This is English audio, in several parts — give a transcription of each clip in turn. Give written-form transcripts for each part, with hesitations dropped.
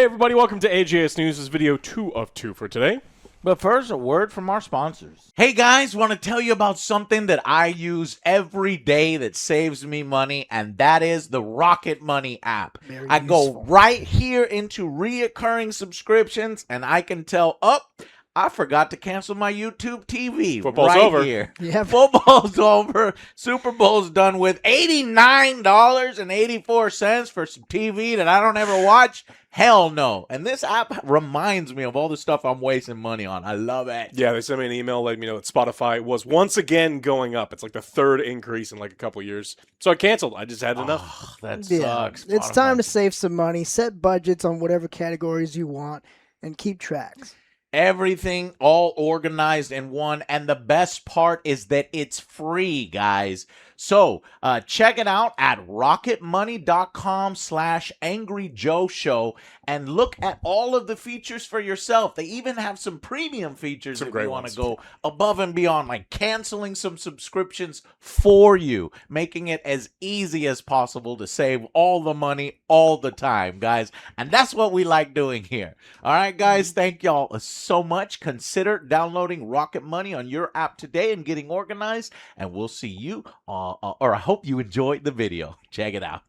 Hey everybody, welcome to AJS News. This is video 2 of 2 for today. But first, a word from our sponsors. Hey guys, want to tell you about something that I use every day that saves me money, and that is the Rocket Money app. I go right here into reoccurring subscriptions, and I can tell, I forgot to cancel my YouTube TV. Football's right over. Here. Yeah. Football's over. Super Bowl's done with. $89.84 for some TV that I don't ever watch. Hell no. And this app reminds me of all the stuff I'm wasting money on. I love it. Yeah, they sent me an email letting me know that Spotify was once again going up. It's like the third increase in like a couple years. So I canceled. I just had enough. Oh, that Yeah. sucks. It's time to save some money, set budgets on whatever categories you want, and keep tracks. Everything all organized in one, and the best part is that it's free, guys. So check it out at rocketmoney.com/AngryJoe show and look at all of the features for yourself. They even have some premium features Some if great you want ones. to go above and beyond, like canceling some subscriptions for you, making it as easy as possible to save all the money all the time, guys. And that's what we like doing here. All right, guys, thank y'all so much. Consider downloading Rocket Money on your app today and getting organized, and we'll see you or I hope you enjoyed the video. Check it out.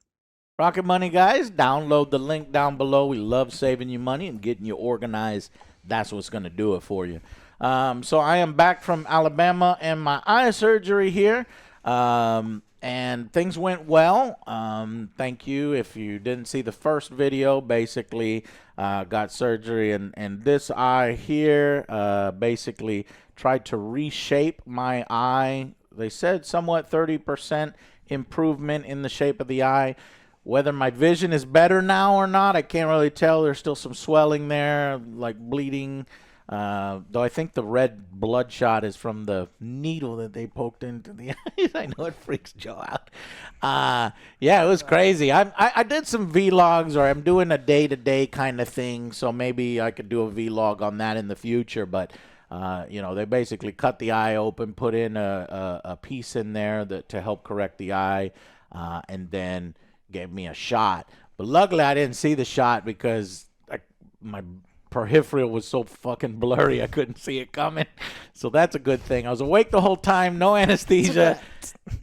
Rocket Money, guys, download the link down below. We love saving you money and getting you organized. That's what's going to do it for you. So I am back from Alabama and my eye surgery here. And things went well. Thank you. If you didn't see the first video, basically got surgery. And this eye here basically tried to reshape my eye. They said somewhat 30% improvement in the shape of the eye. Whether my vision is better now or not, I can't really tell. There's still some swelling there, like bleeding. Though I think the red bloodshot is from the needle that they poked into the eyes. I know it freaks Joe out. Yeah, it was crazy. I did some vlogs, or I'm doing a day-to-day kind of thing, so maybe I could do a vlog on that in the future. But they basically cut the eye open, put in a piece in there to help correct the eye, and then gave me a shot. But luckily, I didn't see the shot because my peripheral was so fucking blurry I couldn't see it coming. So that's a good thing. I was awake the whole time, no anesthesia.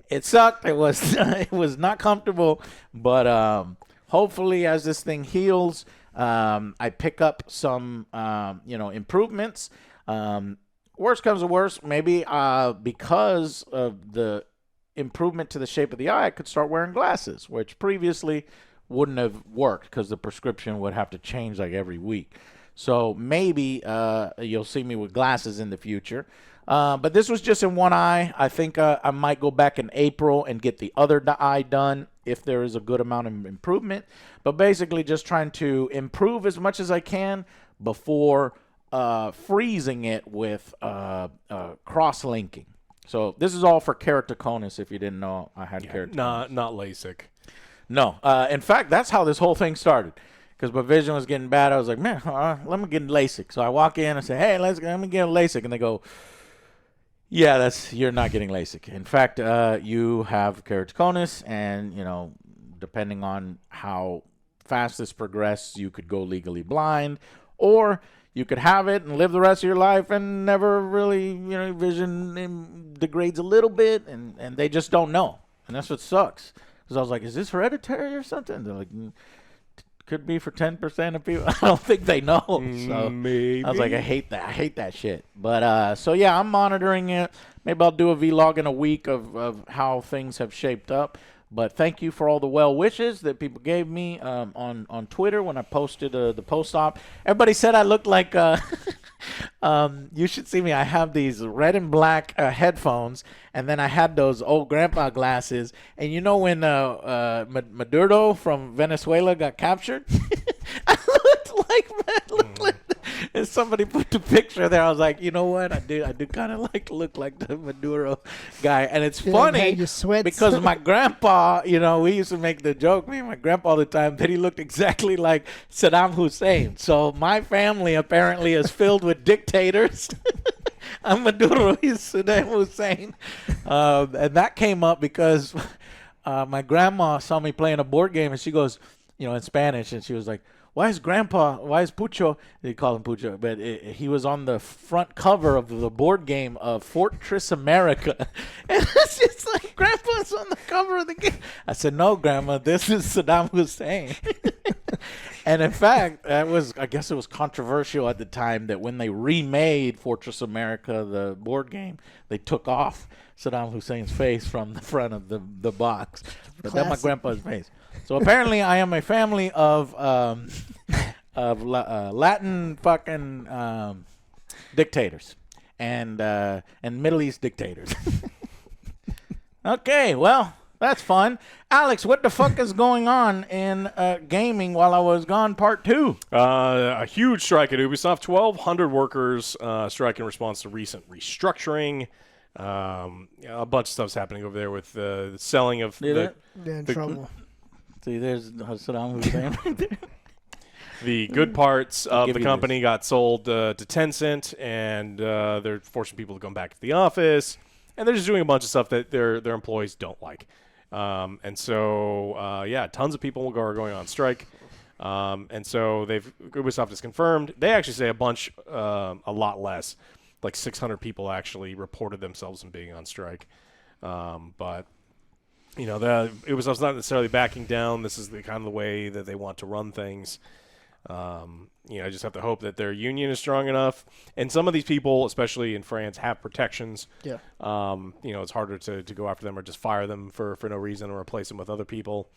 It sucked. It was it was not comfortable, but hopefully as this thing heals, I pick up some improvements. Worst comes to worst, maybe because of the improvement to the shape of the eye, I could start wearing glasses, which previously wouldn't have worked because the prescription would have to change like every week. So maybe you'll see me with glasses in the future. But this was just in one eye. I think I might go back in April and get the other eye done if there is a good amount of improvement. But basically just trying to improve as much as I can before freezing it with cross-linking. So this is all for keratoconus, if you didn't know I had keratoconus. Not LASIK. No. In fact, that's how this whole thing started. Because my vision was getting bad. I was like, man, let me get LASIK. So I walk in and say, hey, let me get a LASIK. And they go, yeah, you're not getting LASIK. In fact, you have keratoconus, and, depending on how fast this progresses, you could go legally blind, or you could have it and live the rest of your life and never really, vision degrades a little bit, and they just don't know. And that's what sucks. Because I was like, is this hereditary or something? They're like, could be for 10% of people. I don't think they know. So Maybe. I was like, I hate that shit. But so yeah, I'm monitoring it. Maybe I'll do a vlog in a week of how things have shaped up. But thank you for all the well wishes that people gave me on Twitter when I posted the post-op. Everybody said I looked like you should see me. I have these red and black headphones, and then I had those old grandpa glasses. And you know when Maduro from Venezuela got captured? I looked like and somebody put the picture there. I was like, you know what? I do kind of look like the Maduro guy. And it's funny because my grandpa, we used to make the joke, me and my grandpa all the time, that he looked exactly like Saddam Hussein. So my family apparently is filled with dictators. I'm Maduro, he's Saddam Hussein. And that came up because my grandma saw me playing a board game, and she goes, in Spanish, and she was like, why is Pucho, they call him Pucho, but he was on the front cover of the board game of Fortress America. And it's just like, Grandpa's on the cover of the game. I said, no, Grandma, this is Saddam Hussein. And in fact, I guess it was controversial at the time that when they remade Fortress America, the board game, they took off Saddam Hussein's face from the front of the box. But that's my grandpa's face. So apparently I am a family of Latin fucking dictators and Middle East dictators. Okay, well, that's fun. Alex, what the fuck is going on in gaming while I was gone, part 2? A huge strike at Ubisoft. 1,200 workers strike in response to recent restructuring. A bunch of stuff's happening over there with the selling of They're in trouble. See, there's Saddam Hussein right there. The good parts of the company got sold to Tencent, and they're forcing people to come back to the office, and they're just doing a bunch of stuff that their employees don't like. And so, tons of people are going on strike. And so Ubisoft has confirmed. They actually say a lot less. Like 600 people actually reported themselves in being on strike. But the Ubisoft's not necessarily backing down. This is the kind of the way that they want to run things. I just have to hope that their union is strong enough. And some of these people, especially in France, have protections. Yeah. It's harder to go after them or just fire them for no reason or replace them with other people.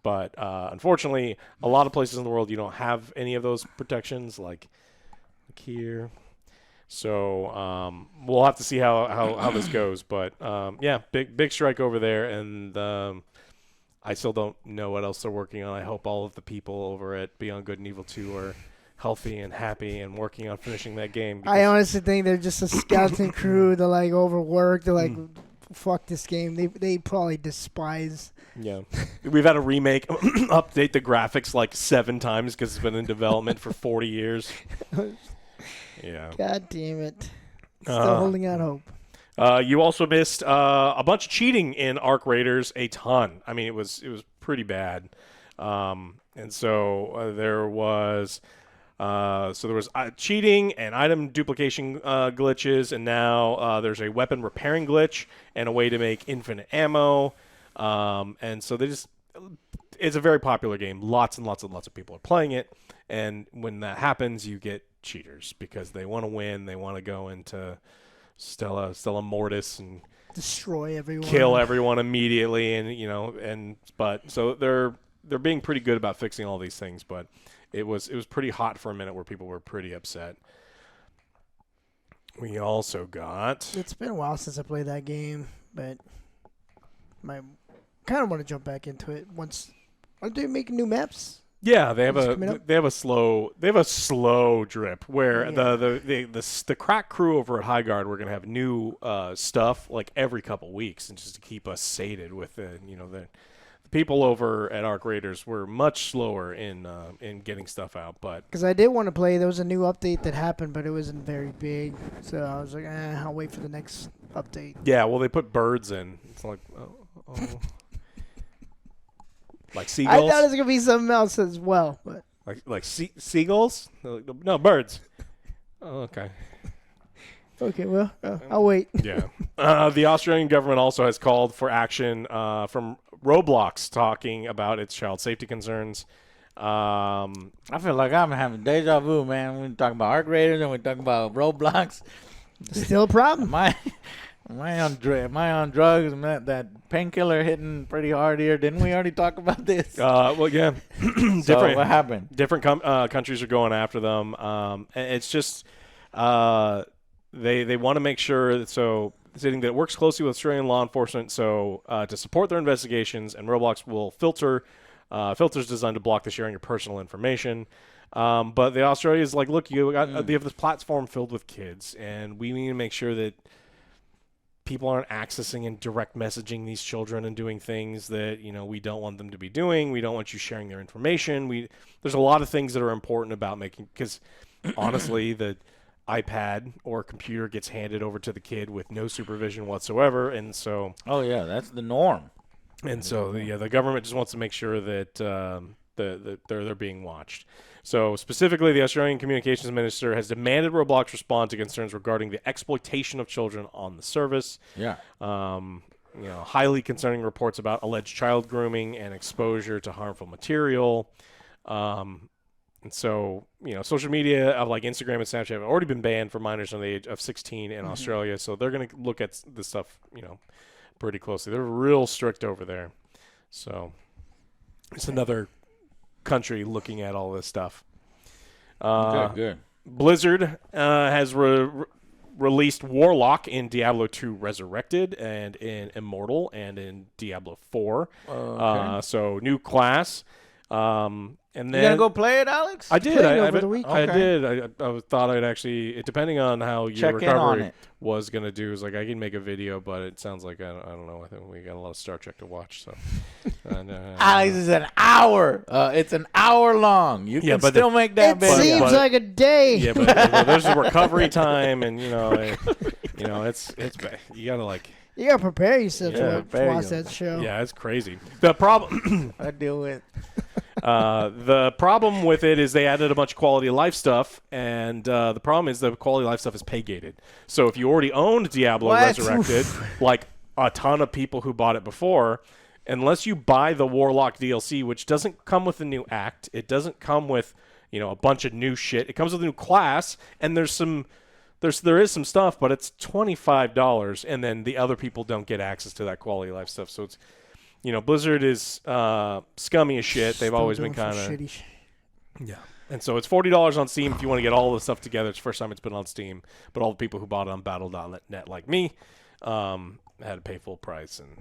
But unfortunately, a lot of places in the world you don't have any of those protections, like here. So we'll have to see how this goes. But big strike over there, and I still don't know what else they're working on. I hope all of the people over at Beyond Good and Evil 2 are healthy and happy and working on finishing that game. I honestly think they're just a skeleton crew. They're like overworked. They're like, fuck this game. They probably despise. Yeah, we've had a remake, update the graphics like 7 times because it's been in development for 40 years. Yeah. God damn it. Still holding out hope. You also missed a bunch of cheating in Arc Raiders, a ton. I mean, it was pretty bad. And so there was cheating and item duplication glitches, and now there's a weapon repairing glitch and a way to make infinite ammo. And so it's a very popular game. Lots and lots and lots of people are playing it. And when that happens, you get cheaters because they want to win. They want to go into Stella Mortis and destroy everyone, kill everyone immediately, but so they're being pretty good about fixing all these things. But it was pretty hot for a minute where people were pretty upset. We also got. It's been a while since I played that game, but I kind of want to jump back into it once. Aren't they making new maps? Yeah, they have a slow drip where the crack crew over at Highguard were gonna have new stuff like every couple weeks, and just to keep us sated with the people over at Arc Raiders were much slower in getting stuff out. But because I did want to play, there was a new update that happened, but it wasn't very big, so I was like, I'll wait for the next update. Yeah, well, they put birds in. It's like like seagulls? I thought it was going to be something else as well. But Like seagulls? No, birds. Oh, okay. Okay, well, I'll wait. Yeah. The Australian government also has called for action from Roblox, talking about its child safety concerns. I feel like I'm having deja vu, man. We're talking about Arc Raiders and we're talking about Roblox. Still a problem. Am I on drugs? Am that painkiller hitting pretty hard here? Didn't we already talk about this? Well, yeah. So what happened? Different countries are going after them. And it's just they want to make sure that stating that it works closely with Australian law enforcement to support their investigations, and Roblox will filters designed to block the sharing of personal information. But the Australia is like, look, you have this platform filled with kids, and we need to make sure that people aren't accessing and direct messaging these children and doing things that we don't want them to be doing. We don't want you sharing their information. There's a lot of things that are important about making, because honestly, the iPad or computer gets handed over to the kid with no supervision whatsoever, and so that's the norm. And so the government just wants to make sure that they're being watched. So specifically, the Australian Communications Minister has demanded Roblox respond to concerns regarding the exploitation of children on the service. Yeah. Highly concerning reports about alleged child grooming and exposure to harmful material. And so, social media of like Instagram and Snapchat have already been banned for minors under the age of 16 in Australia. So they're going to look at this stuff, pretty closely. They're real strict over there. So it's another country looking at all this stuff. Good. Blizzard has released Warlock in Diablo II Resurrected and in Immortal and in Diablo IV. So new class. And then you gonna go play it, Alex? I did. Over the week. I did. I thought I'd actually, depending on how your Check in on recovery it. was gonna do, is like I can make a video, but it sounds like I don't know. I think we got a lot of Star Trek to watch. So, Alex is an hour. It's an hour long. You can but still make that It video. seems like a day. yeah, but there's a recovery time, and it's you gotta like. You gotta prepare yourself to prepare watch yourself. that show. Yeah, it's crazy. The problem. I do it. The problem with it is they added a bunch of quality of life stuff, and the problem is the quality of life stuff is pay gated. So if you already owned Diablo What? Resurrected, like a ton of people who bought it before, unless you buy the Warlock DLC, which doesn't come with a new act, it doesn't come with a bunch of new shit. It comes with a new class, and there is some stuff, but it's $25, and then the other people don't get access to that quality of life stuff. So it's Blizzard is scummy as shit. They've Still always been doing some kind of shitty shit. yeah. And so it's $40 on Steam if you want to get all the stuff together. It's the first time it's been on Steam, but all the people who bought it on Battle.net like me had to pay full price and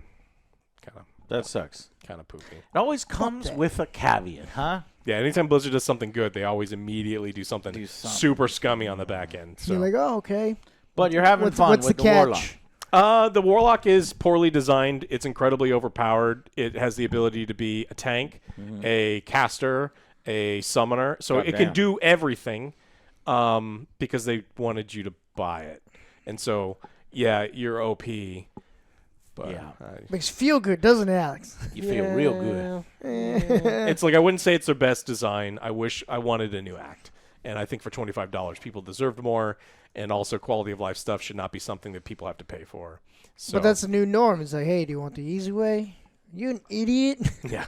That sucks. kind of poopy. It always comes with a caveat, huh? Yeah, anytime Blizzard does something good, they always immediately do something super scummy on the back end. So You're like, oh, okay. But you're having fun What's with the the catch? Warlock. The Warlock is poorly designed. It's incredibly overpowered. It has the ability to be a tank, a caster, a summoner. So it can do everything because they wanted you to buy it. And so, yeah, you're OP. But Yeah. Makes you feel good, doesn't it, Alex? You feel real good. it's like I wouldn't say it's their best design. I wish I wanted a new act. And I think for $25, people deserved more. And also, quality of life stuff should not be something that people have to pay for. So, But that's the new norm. It's like, hey, do you want the easy way? You an idiot? yeah.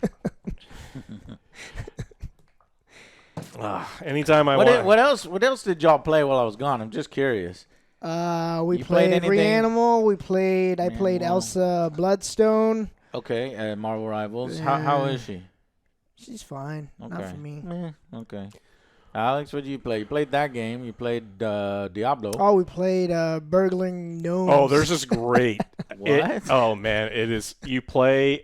Anytime I want. What else did y'all play while I was gone? I'm just curious. We You played played anything? Reanimal. I played Elsa Bloodstone. Okay, Marvel Rivals. Yeah. How is she? She's fine. Not Okay. for me. Okay. Alex, what did you play? You played that game. You played Diablo. Oh, we played Burgling Gnomes. Oh, there's this great. What? Oh man, it is. You play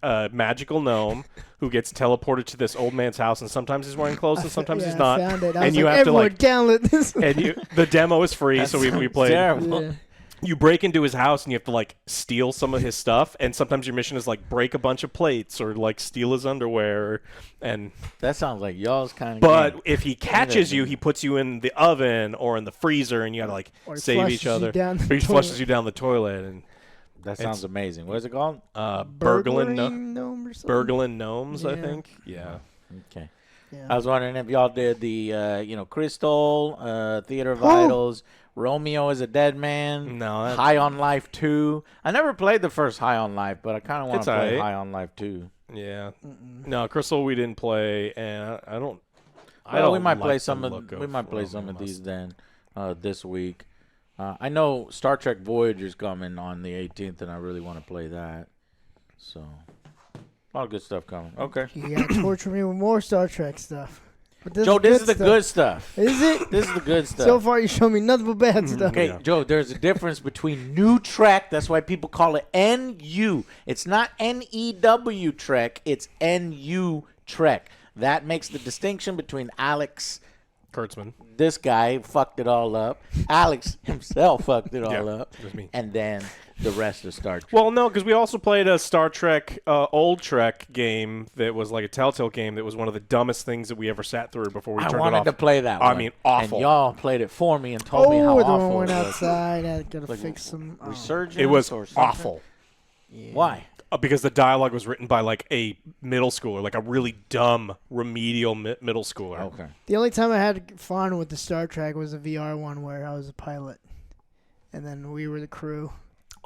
a magical gnome who gets teleported to this old man's house, and sometimes he's wearing clothes, and sometimes he's not. I found it. I and was you like, have to everyone like. download this. And the demo is free, so we played. Terrible. Yeah. You break into his house and you have to like steal some of his stuff, and sometimes your mission is like break a bunch of plates or like steal his underwear, and That sounds like y'all's kind of. but if he catches you, he puts you in the oven or in the freezer, and you gotta like Or he save flushes each you other. down the Or he flushes toilet. you down the toilet, and that sounds amazing. What is it called? Burglin Gnome or something? Burglin Gnomes, I Yeah. think. Yeah. Okay. Yeah. I was wondering if y'all did the Crystal, Theater of Idols, Romeo is a Dead Man, No, that's- High on Life 2. I never played the first High on Life, but I kind of want It's to play alright. High on Life 2. Yeah. No, Crystal we didn't play, and I don't. Well, we might like play the some look of we might play Romeo some of Must. these then this week. I know Star Trek Voyager's coming on the 18th, and I really want to play that. So a lot of good stuff coming. Okay, You gotta torture me with more Star Trek stuff. But Joe, this is the good stuff. Is it? This is the good stuff. So far, you show me nothing but bad stuff. Okay, Yeah. Joe, there's a difference between new Trek. That's why people call it NU. It's not NEW Trek. It's NU Trek. That makes the distinction between Alex, Kurtzman. this guy fucked it all up. Alex himself fucked it all Yeah, up. it was me. And then the rest of Star Trek. Well, no, because we also played a Star Trek, old Trek game that was like a Telltale game that was one of the dumbest things that we ever sat through before we I turned it wanted off. to play that I one. mean, awful. And y'all played it for me and told me how the awful one went it was. outside. I gotta Like fix some. Resurgence It was or something? awful. Yeah. Why? because the dialogue was written by like a middle schooler, like a really dumb remedial middle schooler. Okay. The only time I had fun with the Star Trek was the VR one where I was a pilot, and then we were the crew.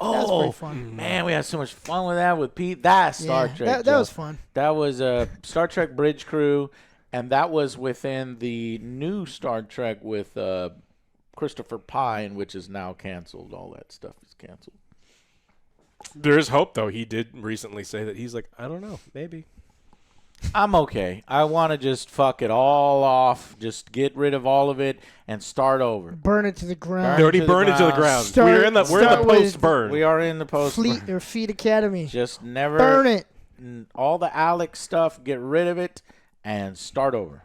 That was pretty fun. Man, we had so much fun with that with Pete. That Star Trek. That was fun. That was a Star Trek Bridge Crew, and that was within the new Star Trek with Christopher Pine, which is now canceled. All that stuff is canceled. There is hope, though. He did recently say that he's like, I don't know, maybe. I'm okay. I want to just fuck it all off, just get rid of all of it, and start over. Burn it to the ground. They already burned it to the ground. We're in the post-burn. We are in the post. Fleet or Feet Academy. Just never burn it. All the Alex stuff, get rid of it, and start over.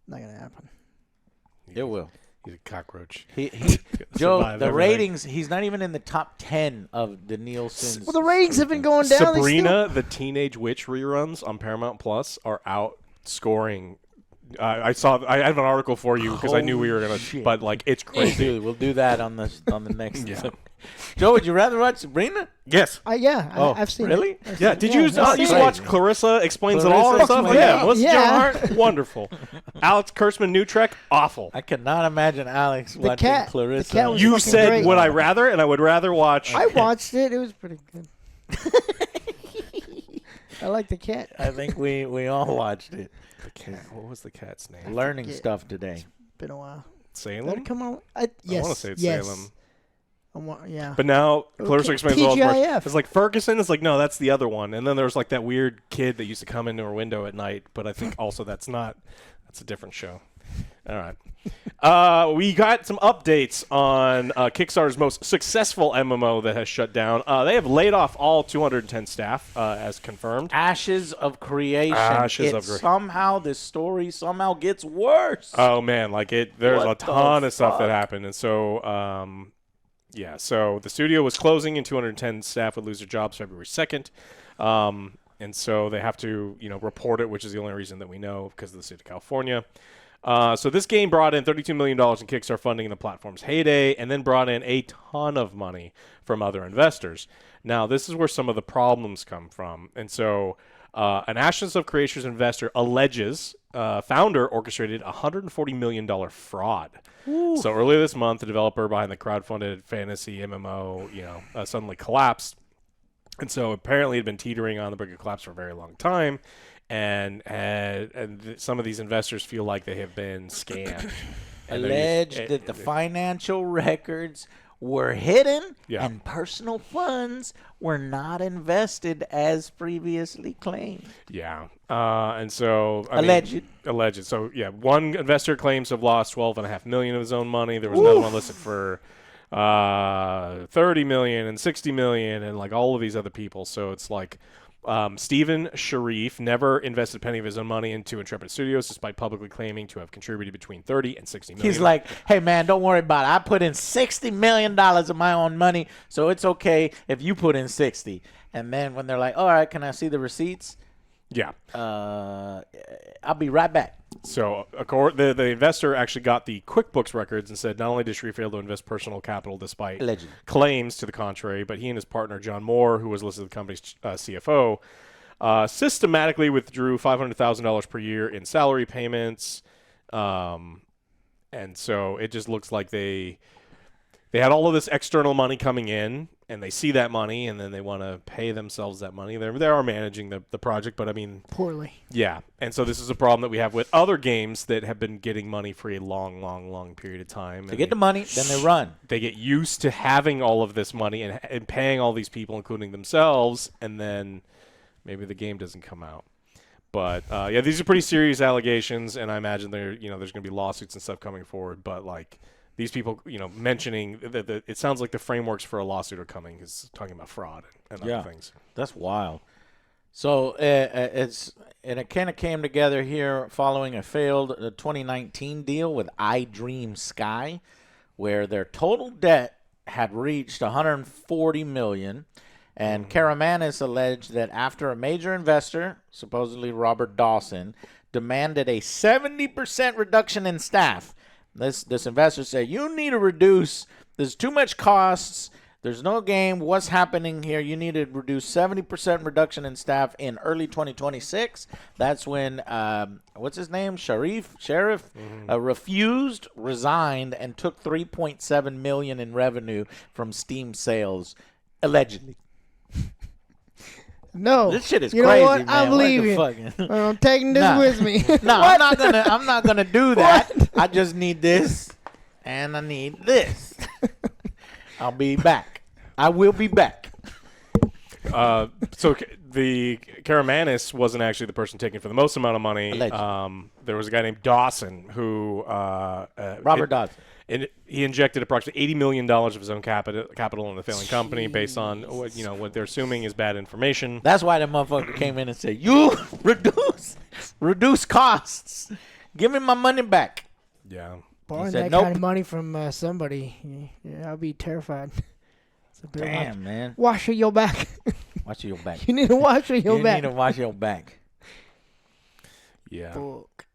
Not gonna happen. It will. He's a cockroach. Joe, the ratings, he's not even in the top 10 of the Nielsen's. Well, the ratings have been going down. Sabrina, the Teenage Witch reruns on Paramount Plus are outscoring. I have an article for you because I knew we were gonna, but like it's crazy. We'll do that on the next. Yeah. Joe, would you rather watch Sabrina? Yes. I've seen really? it. Yeah. Did you used to watch Clarissa Explains It All and stuff? Yeah. Was John Hart wonderful? Alex Kurtzman, New Trek, awful. I cannot imagine Alex watching Clarissa. The cat was you said great. would I rather, and I would rather watch. I watched it. It was pretty good. I like the cat. I think we all watched it. The cat. What was the cat's name? Learning stuff today. Been a while. Salem. Come on. I Yes. want to say it's yes. Salem. Yeah. But now Clarissa Explains It All. TGIF. It's like Ferguson. It's like, no, that's the other one. And then there's like that weird kid that used to come into her window at night. But I think also that's a different show. All right. We got some updates on Kickstarter's most successful MMO that has shut down. They have laid off all 210 staff, as confirmed. Ashes of Creation. Somehow this story somehow gets worse. Oh man, there's a ton of stuff that happened, and so so the studio was closing, and 210 staff would lose their jobs February 2nd. And so they have to, report it, which is the only reason that we know because of the state of California. So this game brought in $32 million in Kickstarter funding in the platform's heyday, and then brought in a ton of money from other investors. Now, this is where some of the problems come from. And so an Ashes of Creation's investor alleges founder orchestrated a $140 million fraud. Ooh. So earlier this month, the developer behind the crowdfunded fantasy MMO, suddenly collapsed. And so apparently it had been teetering on the brink of collapse for a very long time. And some of these investors feel like they have been scammed. Alleged that the financial records were hidden and personal funds were not invested as previously claimed. Yeah. And so alleged. So one investor claims to have lost $12.5 million of his own money. There was another one listed for $30 million and $60 million, and like all of these other people. So it's like Stephen Sharif never invested a penny of his own money into Intrepid Studios, despite publicly claiming to have contributed between $30 and $60 million. He's like, hey, man, don't worry about it. I put in $60 million of my own money, so it's okay if you put in 60. And then when they're like, all right, can I see the receipts? Yeah. I'll be right back. So the investor actually got the QuickBooks records and said not only did Sharif fail to invest personal capital despite claims to the contrary, but he and his partner, John Moore, who was listed as the company's CFO, systematically withdrew $500,000 per year in salary payments. And so it just looks like they had all of this external money coming in, and they see that money, and then they want to pay themselves that money. They are managing the project, but I mean... poorly. Yeah, and so this is a problem that we have with other games that have been getting money for a long, long, long period of time. They get the money, then they run. They get used to having all of this money and paying all these people, including themselves, and then maybe the game doesn't come out. But, these are pretty serious allegations, and I imagine there's going to be lawsuits and stuff coming forward, but, like... These people, mentioning that it sounds like the frameworks for a lawsuit are coming is talking about fraud and other things. That's wild. So it kind of came together here following a failed 2019 deal with iDream Sky, where their total debt had reached $140 million. And Karamanis alleged that after a major investor, supposedly Robert Dawson, demanded a 70% reduction in staff. This investor said, you need to reduce, there's too much costs, There's no game. What's happening here? You need to reduce 70% reduction in staff in early 2026. That's when, what's his name? Sheriff refused, resigned, and took $3.7 million in revenue from Steam sales, allegedly. No, This shit is you crazy, know what? man. I'm What the leaving. fucking- I'm taking this with me. No, What? I'm not gonna do that. I just need this, and I need this. I'll be back. I will be back. So the Karamanis wasn't actually the person taking for the most amount of money. There was a guy named Dawson who Robert Dawson. And he injected approximately $80 million of his own capital in the failing company based on what they're assuming is bad information. That's why that motherfucker came in and said, "You reduce costs. Give me my money back." Yeah. Borrowing said, that "Nope." kind of money from somebody, yeah, I'll be terrified. It's a bit Damn, man. Wash your back. Watch your back. You need to wash your You back. need to watch your back. Yeah. Book.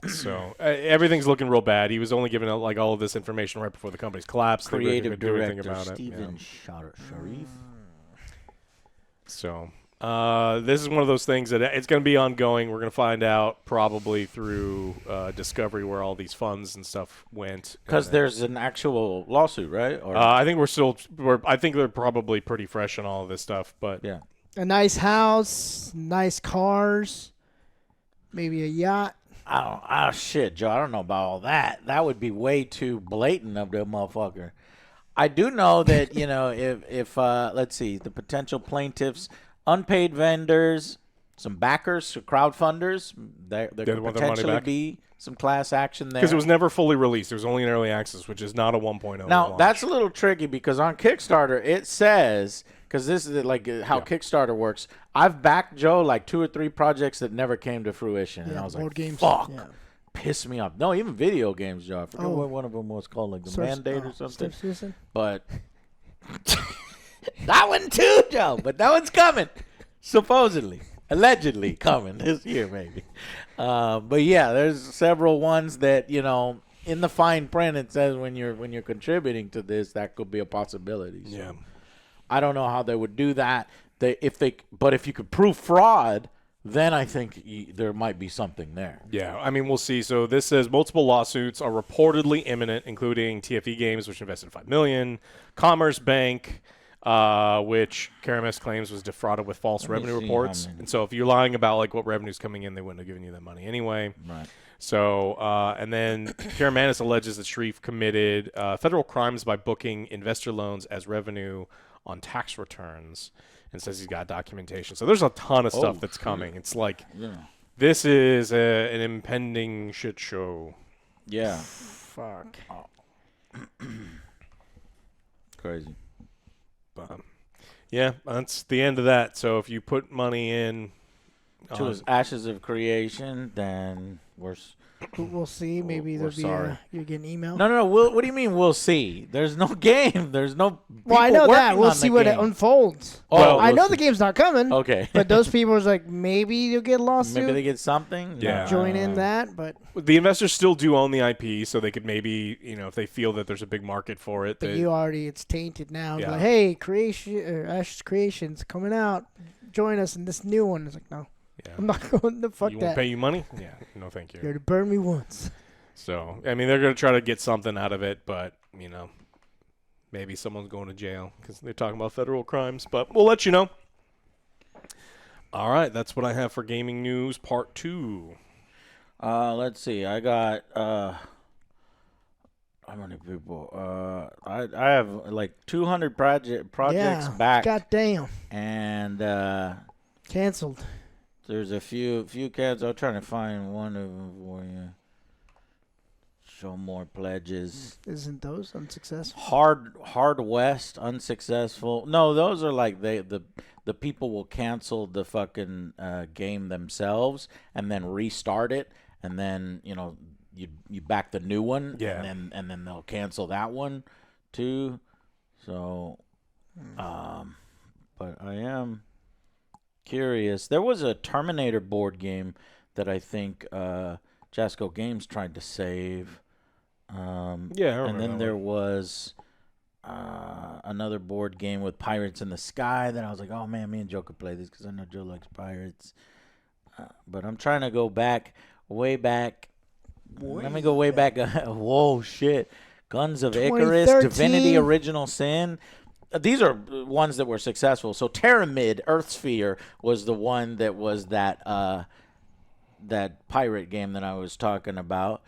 So everything's looking real bad. He was only giving out like all of this information right before the company's collapsed. Creative they couldn't do anything director about Steven it. Sharif. So this is one of those things that it's going to be ongoing. We're going to find out probably through discovery where all these funds and stuff went. Because there's an actual lawsuit, right? Or I think I think they're probably pretty fresh on all of this stuff, but yeah. A nice house, nice cars, maybe a yacht. Shit, Joe. I don't know about all that. That would be way too blatant of the motherfucker. I do know that, if let's see, the potential plaintiffs, unpaid vendors, some backers, crowdfunders, there could want their money potentially back? be some class action there. because it was never fully released. It was only in early access, which is not a 1.0. Now, launch. that's a little tricky because on Kickstarter, it says, because this is like how Kickstarter works, I've backed, Joe, like 2 or 3 projects that never came to fruition. And I was board like, games. fuck. Yeah. Piss me off. No, even video games, Joe. I forget Oh. what one of them was called, like the Mandate or something. Step Citizen? But that one too, Joe. But that one's coming, supposedly, allegedly coming this year, maybe. But yeah, there's several ones that in the fine print it says when you're contributing to this, that could be a possibility. So Yeah. I don't know how they would do that. But if you could prove fraud, then I think there might be something there. Yeah, I mean, we'll see. So this says multiple lawsuits are reportedly imminent, including TFE Games, which invested $5 million, Commerce Bank, which Karamis claims was defrauded with false revenue reports. And so if you're lying about like what revenue's coming in, they wouldn't have given you that money anyway. Right. So and then Karamanis alleges that Sharif committed federal crimes by booking investor loans as revenue on tax returns, and says he's got documentation. So there's a ton of stuff that's coming. It's like this is an impending shit show. Yeah. Fuck. Crazy. But yeah, that's the end of that. So if you put money in To his ashes of creation, then We'll see. Maybe we're there'll be sorry. you get an email. No. What do you mean we'll see? There's no game. There's no. Well, I people know that. working We'll on see the what game. it unfolds. Oh, I we'll know see. the game's not coming. Okay. But those people was like, maybe you'll get a lawsuit. Maybe they get something. Yeah. Join in that, but the investors still do own the IP, so they could maybe, if they feel that there's a big market for it. it's tainted now. It's Yeah. like, hey, Ash's Creations coming out. Join us in this new one. It's like, no, Yeah. I'm not going to fuck You that. won't pay you money? Yeah, no, thank you. You already burned me once. So, I mean, they're going to try to get something out of it, but, maybe someone's going to jail because they're talking about federal crimes, but we'll let you know. All right, that's what I have for gaming news part 2. Let's see. I got how many people? I have like 200 projects back, Goddamn. and Canceled. there's a few cats. I'm trying to find one of them for you. Show more pledges. Isn't those unsuccessful? Hard West unsuccessful. No, those are like the people will cancel the fucking game themselves and then restart it, and then you back the new one, Yeah. and then they'll cancel that one too. So, but I am curious. There was a Terminator board game that I think Jasco Games tried to save. Yeah, I remember and then that there one. was another board game with pirates in the sky that I was like, oh man, me and Joe could play this because I know Joe likes pirates. But I'm trying to go back, way back. Let me go way back. Whoa, shit. Guns of Icarus, 2013. Divinity Original Sin. These are ones that were successful. So Pyramid, Earthsphere was the one that was that pirate game that I was talking about.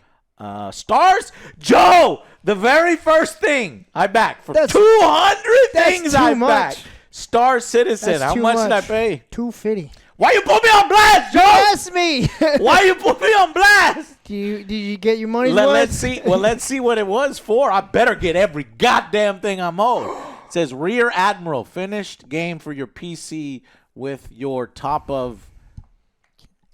Stars? Joe! The very first thing I backed for 200 things I backed. Star Citizen. That's How too much did I much. pay? $250. Why you put me on blast, Joe? Ask me. Why you put me on blast? Did you get your money's Let's worth? see. Well, let's see what it was for. I better get every goddamn thing I'm owed. It says Rear Admiral, finished game for your PC with your top of.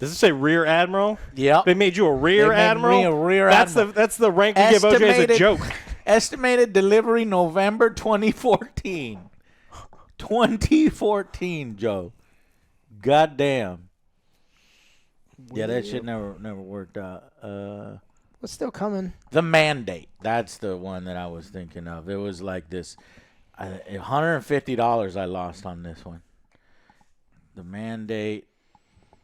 Does it say Rear Admiral? Yep. They made you a Rear They made Admiral? me a Rear that's Admiral. That's the rank we give OJ as a joke. Estimated delivery November 2014. 2014, Joe. Goddamn. Yeah, that shit never worked out. What's still coming? The Mandate. That's the one that I was thinking of. It was like this $150 I lost on this one. The Mandate.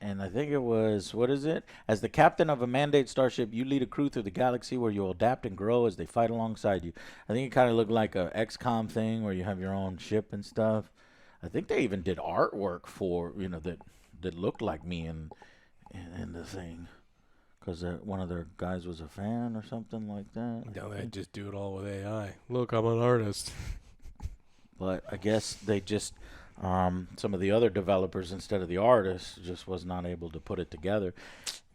And I think it was, what is it? As the captain of a Mandate starship, you lead a crew through the galaxy where you'll adapt and grow as they fight alongside you. I think it kind of looked like a XCOM thing where you have your own ship and stuff. I think they even did artwork for, that looked like me in the thing. Because one of their guys was a fan or something like that. No, they just do it all with AI. Look, I'm an artist. But I guess they just... some of the other developers instead of the artists just was not able to put it together,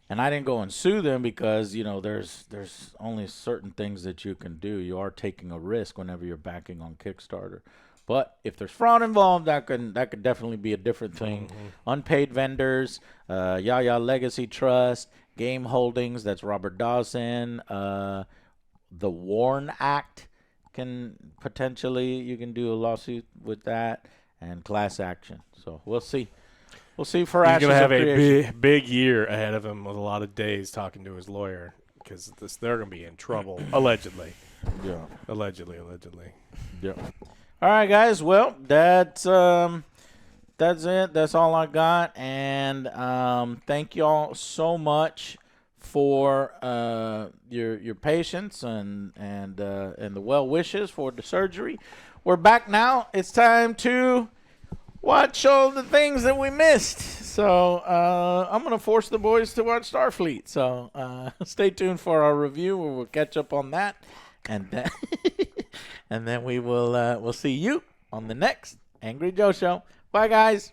and I didn't go and sue them because there's only certain things that you can do. You are taking a risk whenever you're backing on Kickstarter, but if there's fraud involved, that could definitely be a different thing. Unpaid vendors, Yaya Legacy Trust, Game Holdings, that's Robert Dawson, the Warn Act can potentially, you can do a lawsuit with that. And class action. So we'll see. We'll see for He's Ashes going to have of a Creation. big year ahead of him with a lot of days talking to his lawyer because they're going to be in trouble, allegedly. Yeah. Allegedly. Yeah. All right, guys. Well, that's it. That's all I got. And thank y'all so much for your patience and the well wishes for the surgery. We're back now. It's time to watch all the things that we missed. So I'm going to force the boys to watch Starfleet. So stay tuned for our review. We'll catch up on that. And then, and then we'll see you on the next Angry Joe Show. Bye, guys.